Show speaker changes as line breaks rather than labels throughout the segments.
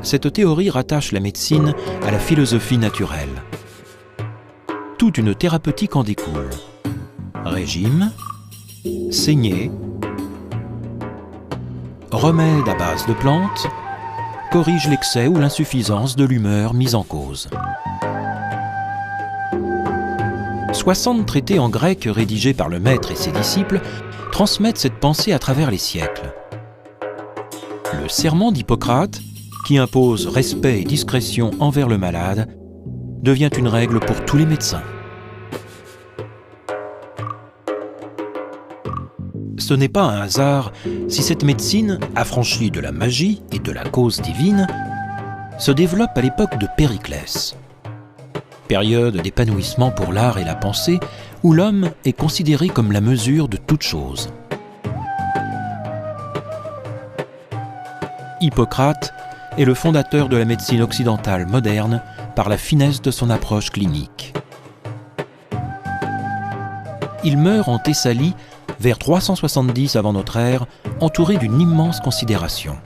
cette théorie rattache la médecine à la philosophie naturelle. Toute une thérapeutique en découle. Régime, saignée, remèdes à base de plantes, corrige l'excès ou l'insuffisance de l'humeur mise en cause. 60 traités en grec rédigés par le maître et ses disciples transmettent cette pensée à travers les siècles. Le serment d'Hippocrate, qui impose respect et discrétion envers le malade, devient une règle pour tous les médecins. Ce n'est pas un hasard si cette médecine, affranchie de la magie et de la cause divine, se développe à l'époque de Périclès. Période d'épanouissement pour l'art et la pensée, où l'homme est considéré comme la mesure de toute chose. Hippocrate est le fondateur de la médecine occidentale moderne par la finesse de son approche clinique. Il meurt en Thessalie vers 370 avant notre ère, entouré d'une immense considération.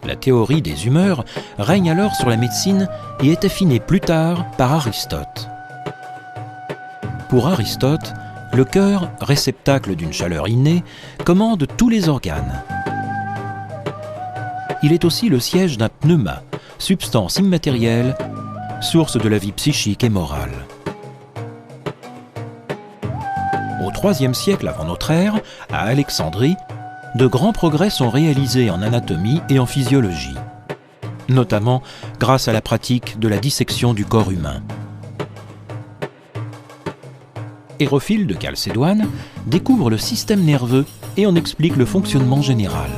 La théorie des humeurs règne alors sur la médecine et est affinée plus tard par Aristote. Pour Aristote, le cœur, réceptacle d'une chaleur innée, commande tous les organes. Il est aussi le siège d'un pneuma, substance immatérielle, source de la vie psychique et morale. Au IIIe siècle avant notre ère, à Alexandrie, de grands progrès sont réalisés en anatomie et en physiologie, notamment grâce à la pratique de la dissection du corps humain. Hérophile de Chalcédoine découvre le système nerveux et en explique le fonctionnement général.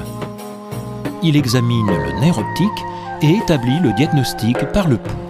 Il examine le nerf optique et établit le diagnostic par le pouls.